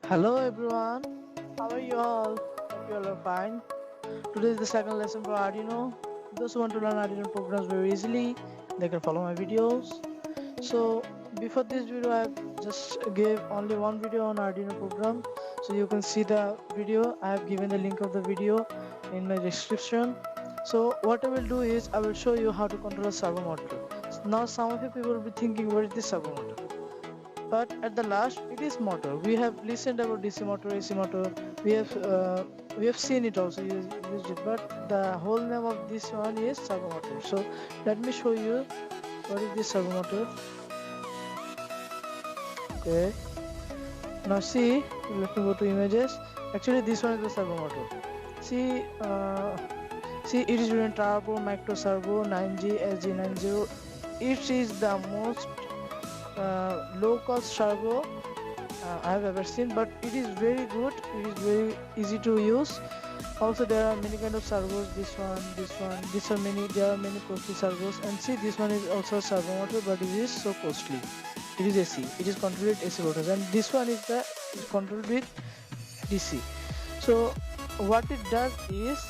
Hello everyone, how are you all? Hope you all are fine. Today is the second lesson for Arduino. Those who want to learn Arduino programs very easily, they can follow my videos. So before this video, I have just gave only one video on Arduino program. So you can see the video. I have given the link of the video in my description. So what I will do is I will show you how to control a servo motor. Now some of you people will be thinking, what is this servo motor? But at the last it is motor. We have listened about DC motor, AC motor, we have seen it also, used it, but the whole name of this one is servo motor. So let me show you what is this servo motor. Okay, now see, let me go to images. Actually this one is the servo motor. See, see, it is running turbo macro servo 9G SG90. It is the most low cost servo I have ever seen, but it is very good. It is very easy to use. Also there are many kind of servos. These are many. There are many costly servos. And see, this one is also a servo motor, but it is so costly. It is AC. It is controlled with AC motors, and this one is controlled with DC. So what it does is,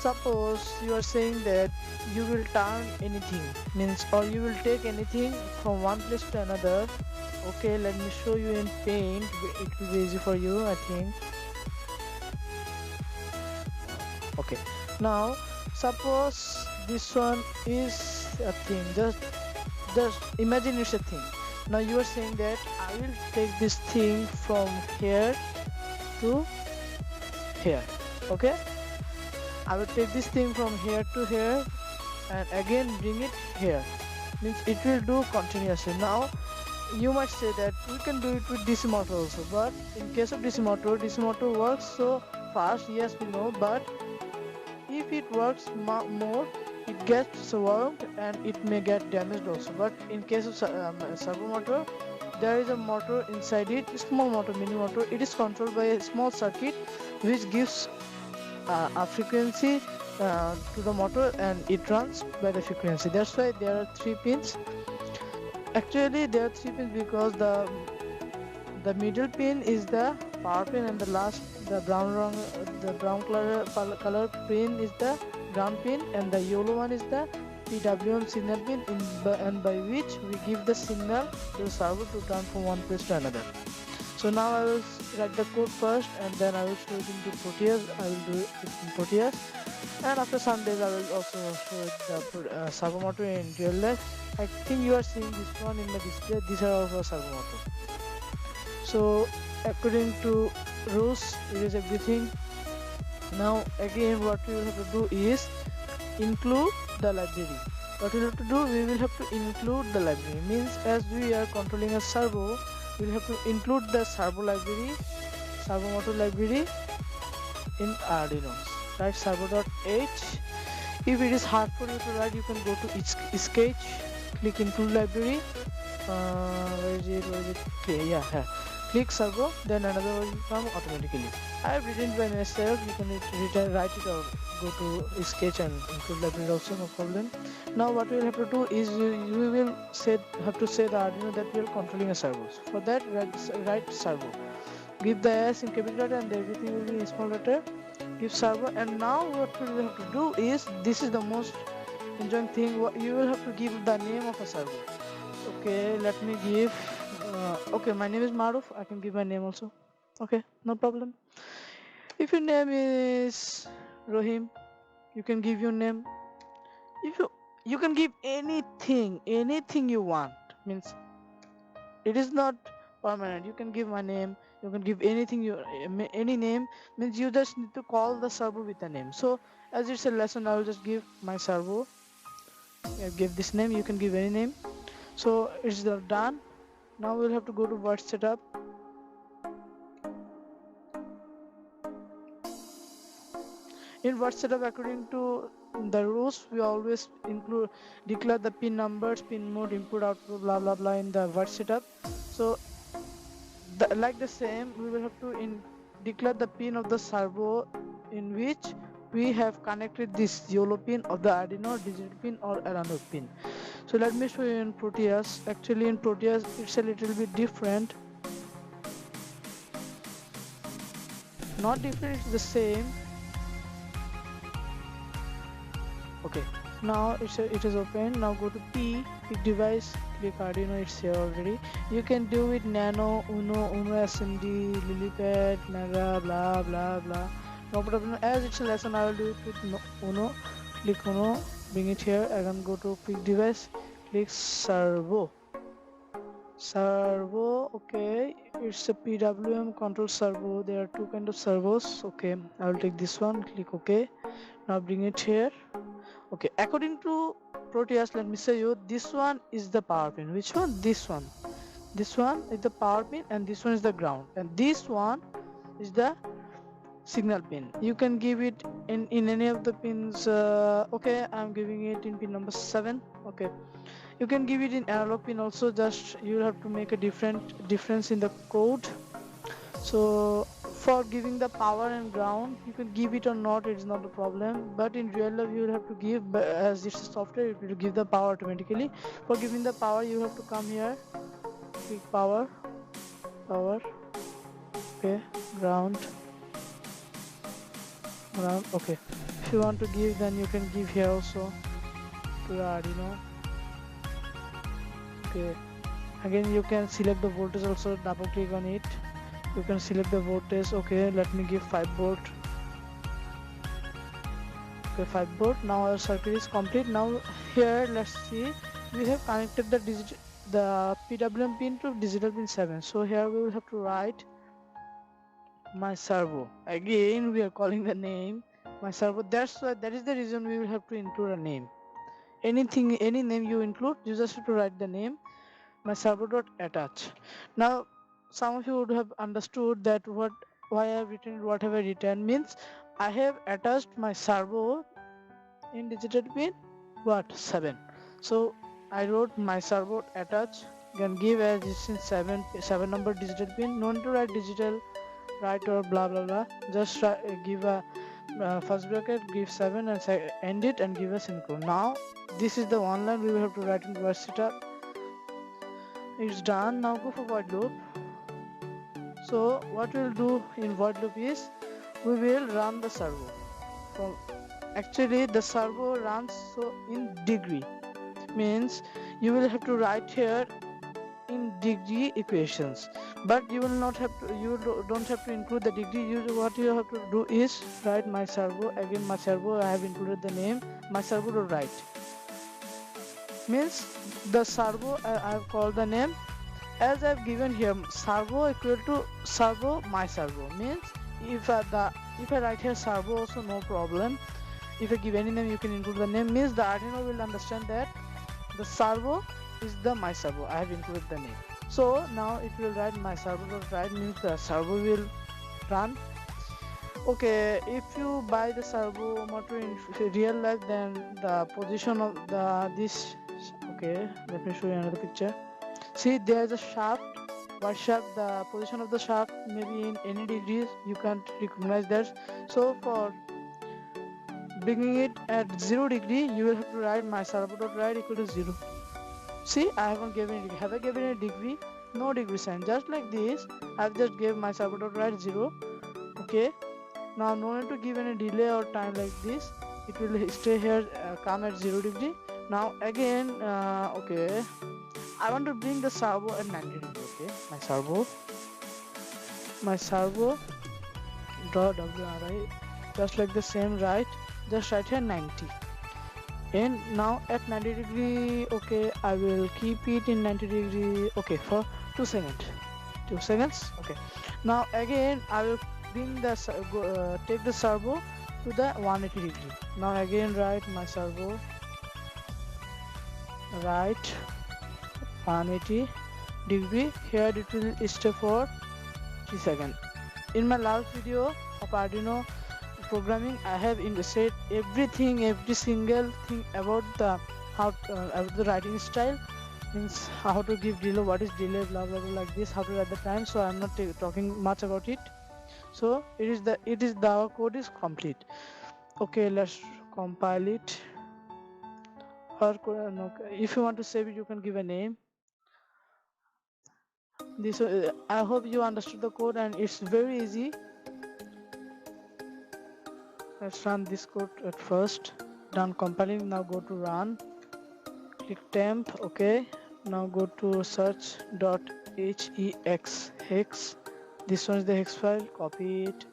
suppose you are saying that you will turn anything, means, or you will take anything from one place to another. Okay, let me show you in paint. It will be easy for you, I think. Okay, now suppose this one is a thing. Just imagine it's a thing. Now you are saying that I will take this thing from here to here. Okay, I will take this thing from here to here and again bring it here. Means it will do continuously. Now you might say that we can do it with DC motor also, but in case of DC motor works so fast, yes we know, but if it works more, it gets warmed and it may get damaged also. But in case of servo motor, there is a motor inside it, small motor, mini motor. It is controlled by a small circuit which gives a frequency to the motor, and it runs by the frequency. That's why there are 3 pins. Actually there are 3 pins because the middle pin is the power pin, and the last, the brown color pin is the ground pin, and the yellow one is the PWM signal pin, and by which we give the signal to the servo to turn from one place to another. So now I will write the code first, and then I will show it into Proteus. I will do it in Proteus, and after some days I will also show it the servo motor in real life. I think you are seeing this one in the display. These are also servo motor. So according to rules, it is everything. Now again, what we will have to do is include the library. What we will have to do, we will have to include the library. Means as we are controlling a servo, we will have to include the servo motor library in Arduino. Write servo.h. If it is hard for you to write, you can go to sketch, click include library. Where is it? Okay, yeah, here. Click servo, then another one will come automatically. I have written by myself. You can write it or go to sketch and include library also, no problem. Now what we will have to do is we will have to say the Arduino that we are controlling a servo. For that, write servo. Give the S in capital letter and everything will be in small letter. Give servo, and now what we will have to do is, this is the most enjoying thing. You will have to give the name of a servo. Okay, let me give. Okay, my name is Maruf. I can give my name also. Okay, no problem. If your name is Rohim, you can give your name. If you can give anything you want. Means it is not permanent. You can give my name. You can give anything any name. Means you just need to call the servo with a name. So as it's a lesson, I will just give my servo. I give this name. You can give any name. So it's done. Now we'll have to go to word setup. In word setup, according to the rules, we always declare the pin numbers, pin mode, input, output, blah blah blah in the word setup. So like the same, we will have to declare the pin of the servo in which we have connected this yellow pin of the Arduino, digital pin or analog pin. So let me show you in Proteus. Actually in Proteus it's a little bit different. not different, it's the same. Okay, now it is open. Now go to P, pick device, click Arduino, it's here already. You can do it Nano, Uno SMD, Lilipad, Mega, blah blah blah. No problem. As it's a lesson, I will do it with Uno. Click Uno, bring it here. Again go to pick device, click servo. Servo, okay, it's a PWM control servo. There are two kind of servos. Okay, I will take this one, click OK. Now bring it here. Okay, according to Proteus, let me say you, this one is the power pin. Which one? This one. This one is the power pin and this one is the ground. And this one is the signal pin. You can give it in any of the pins. Okay, I'm giving it in pin number 7. Okay, you can give it in analog pin also, just you have to make a difference in the code. So for giving the power and ground, you can give it or not, it's not a problem, but in real life you will have to give, but as it's a software it will give the power automatically. For giving the power you have to come here, click power, okay, ground, okay. If you want to give, then you can give here also to the Arduino. Okay, again you can select the voltage also, double click on it, you can select the voltage. Okay, let me give 5 volt. Okay, 5 volt. Now our circuit is complete. Now here let's see, we have connected the PWM pin to digital pin 7. So here we will have to write my servo. Again we are calling the name my servo. That's why, that is the reason we will have to include a name. Anything, any name you include, you just have to write the name my servo dot attach. Now some of you would have understood that why I have written what have I written means I have attached my servo in digital pin 7. So I wrote my servo attach, can give as this in 7 number digital pin. No need to write digital, write or blah blah blah, just give a first bracket, give 7 and end it and give a semicolon. Now this is the one line we will have to write in reverse setup. It's done. Now go for void loop. So what we'll do in void loop is we will run the servo. From actually the servo runs so in degree, means you will have to write here in degree equations, but you will not have to, don't have to include the degree. What you have to do is write my servo. Again my servo, I have included the name my servo to write, means the servo I have called the name as I have given here servo equal to servo my servo, means if I write here servo also no problem. If I give any name you can include the name, means the Arduino will understand that the servo is the my servo. I have included the name. So now it will write my servo dot write, means the servo will run. Okay, if you buy the servo motor in real life, then the position of this, okay, let me show you another picture. See, there is a shaft, white shaft. The position of the shaft may be in any degrees, you can't recognize that. So for bringing it at 0 degree, you will have to write my servo dot write equal to 0. See, I haven't given it. Have I given a degree? No degree sign. Just like this, I've just gave my servo dot write 0. Okay. Now no need to give any delay or time like this. It will stay here, come at 0 degree. Now again, okay, I want to bring the servo at 90 degree. Okay, my servo draw WRI, just like the same, right? Just right here 90. And now at 90 degree, okay, I will keep it in 90 degree, okay, for 2 seconds. 2 seconds, okay. Now again I will bring the take the servo to the 180 degree. Now again write my servo right 180 degree. Here it will stay for 3 seconds. In my last video of Arduino programming, I have said everything, every single thing about the about the writing style, means how to give delay, what is delay, blah blah blah, like this, how to write the time. So I'm not talking much about it. So our code is complete. Okay, let's compile it. Or no, if you want to save it, you can give a name. This I hope you understood the code, and it's very easy. Let's run this code at first. Done compiling. Now go to run. Click temp. Okay. Now go to search.hex hex. This one is the hex file. Copy it.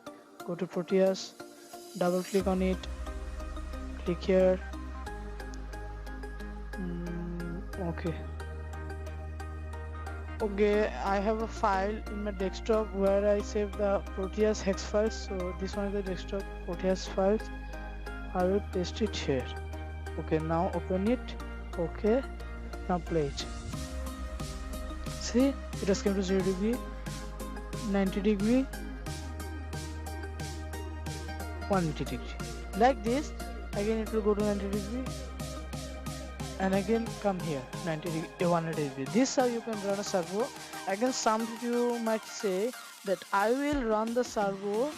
Go to Proteus. Double click on it. Click here. Okay. Okay, I have a file in my desktop where I save the Proteus hex files. So this one is the desktop Proteus files. I will paste it here. Okay, now open it. Okay, now play it. See, it has come to 0 degree, 90 degree, 180 degree. Like this, again it will go to 90 degree and again come here 90 degree, 180 degree. This is how you can run a servo. Again, some of you might say that I will run the servo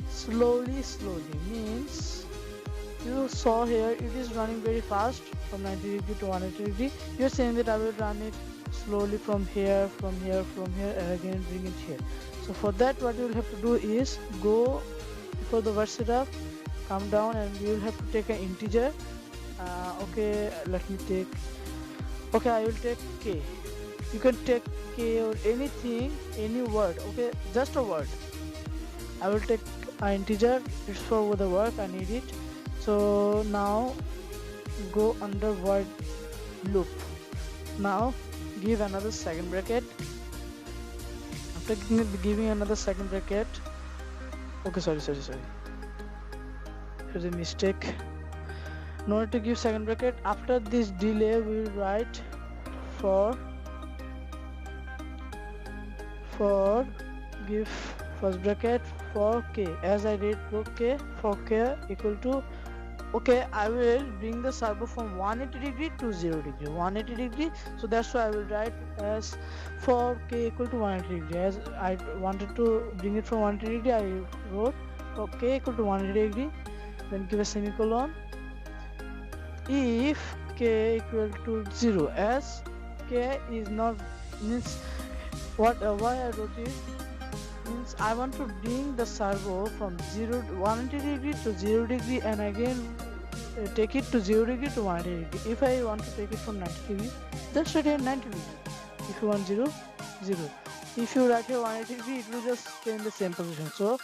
slowly. Means you saw here it is running very fast from 90 degree to 180 degree. You're saying that I will run it slowly from here, and again bring it here. So for that, what you will have to do is go before the word setup, come down, and you will have to take an integer. Okay, let me take. Okay, I will take k. You can take k or anything, any word. Okay, just a word. I will take an integer. It's for the work. I need it. So now go under void loop. Now give another second bracket. After giving another second bracket, okay, sorry, here's a mistake. In order to give second bracket, after this delay we will write for give first bracket for k, as I did k for k equal to. Okay, I will bring the servo from 180 degree to 0 degree, 180 degree. So that's why I will write as for k equal to 180 degree. As I wanted to bring it from 180 degree, I wrote for k equal to 180 degree. Then give a semicolon. If k equal to 0, as k is not, means why I wrote it means I want to bring the servo from 180 degree to 0 degree and again take it to 0 degree to 180 degree. If I want to take it from 90 degree, just write here 90 degree. If you want 0, 0. If you write here 180 degree, it will just stay in the same position. So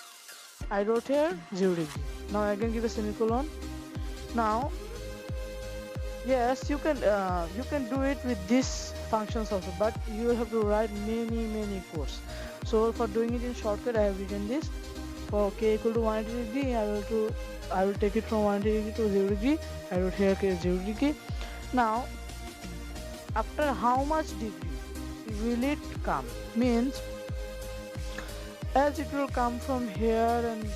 I wrote here 0 degree. Now again give a semicolon. Now yes, you can do it with these functions also, but you will have to write many codes. So for doing it in shortcut, I have written this. For k equal to 180 degree, I will take it from 180 degree to 0 degree. I wrote here k 0 degree. Now after how much degree will it come? Means as it will come from here and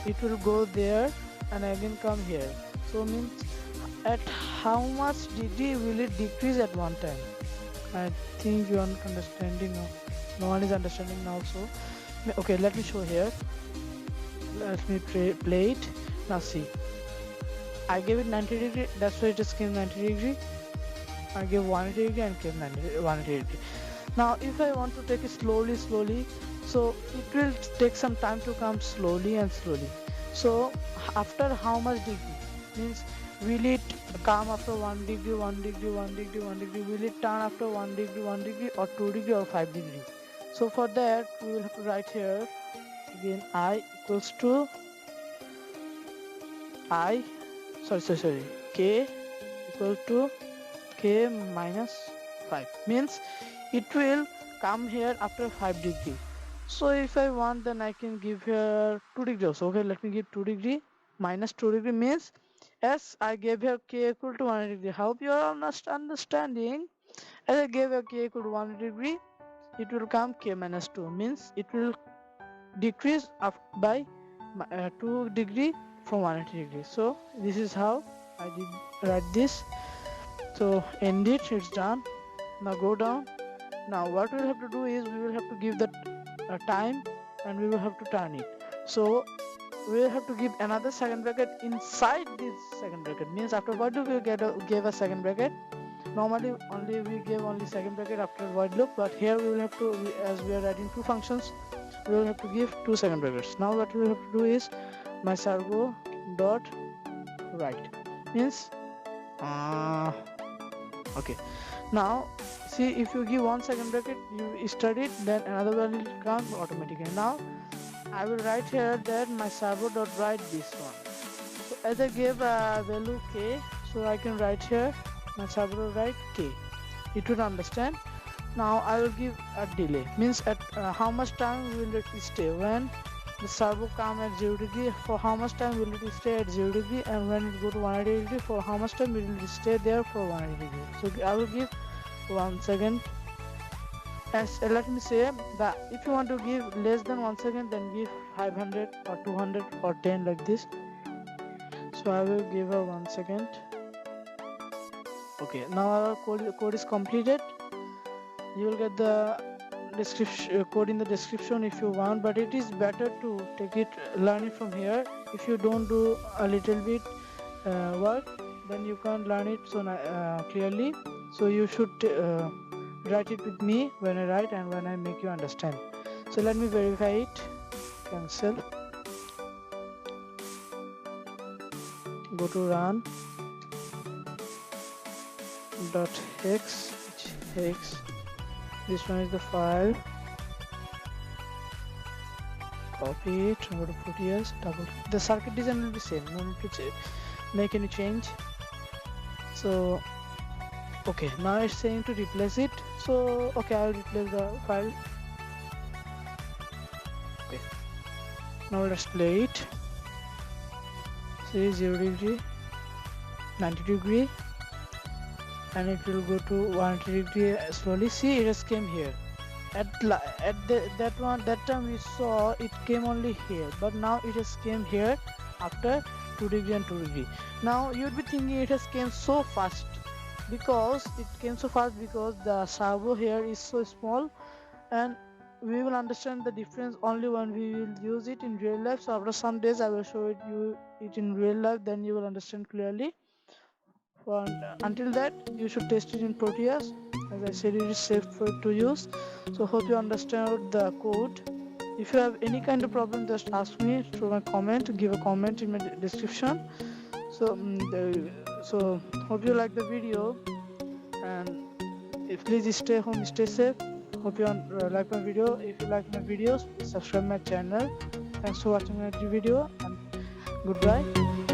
it will go there and again come here. So means at how much degree will it decrease at one time? I think you are not understanding now. No one is understanding now. So okay, let me show here. Let me play it. Now see, I gave it 90 degree, that's why it just came 90 degree. I gave 180 degree and came 180 degree. Now if I want to take it slowly, so it will take some time to come slowly. So after how much degree? Means will it come after 1 degree, 1 degree, 1 degree, 1 degree? Will it turn after 1 degree, 1 degree, or 2 degree, or 5 degree? So for that we will have to write here again I equals to k equal to k minus 5. Means it will come here after 5 degree. So if I want, then I can give here 2 degree also. Okay, let me give 2 degree minus 2 degree means as I gave here k equal to 180 degree. Hope you are understanding. As I gave here k equal to 180 degree, it will come k minus 2, means it will decrease up by 2 degree from 180 degree. So this is how I did write this. So end it, it's done. Now go down. Now what we will have to do is we will have to give the time and we will have to turn it. So we will have to give another second bracket inside this second bracket. Means after what do we give a second bracket? Normally only we give only second bracket after void loop, but here we will have to, as we are writing two functions, we will have to give 2 second brackets. Now what we will have to do is my servo dot write means okay. Now see, if you give 1 second bracket, you start it, then another value will come automatically. Now I will write here that my server dot write this one. So as I gave a value k, so I can write here my server dot write k. It would understand. Now I will give a delay, means at how much time will it stay when the servo come at 0 degree, for how much time will it stay at 0 degree, and when it go to 180 degree, for how much time will it stay there for 180 degree. So I will give 1 second. As let me say that if you want to give less than 1 second, then give 500 or 200 or 10 like this. So I will give her 1 second. Okay, now our code is completed. You will get the description code in the description if you want, but it is better to take it, learn it from here. If you don't do a little bit work, then you can't learn it so clearly. So you should write it with me when I write and when I make you understand. So let me verify it. Cancel, go to run .hex, hex, this one is the file, copy it, go to Proteus, double, the circuit design will be same, no need to make any change. So okay, now it's saying to replace it, so okay, I'll replace the file. Okay, now let's play it. See 0 degree, 90 degree, and it will go to 180 degree slowly. See, it has came here. That time we saw it came only here, but now it has came here after 2 degree and 2 degree. Now you would be thinking it has came so fast, because it came so fast because the servo here is so small, and we will understand the difference only when we will use it in real life. So after some days I will show it in real life, then you will understand clearly. Until that, you should test it in Proteus. As I said, it is safe for it to use. So hope you understand the code. If you have any kind of problem, just ask me through my comment. Give a comment in my description. So hope you like the video, and please stay home, stay safe. Hope you like my video. If you like my videos, please subscribe my channel. Thanks for watching my video, and goodbye.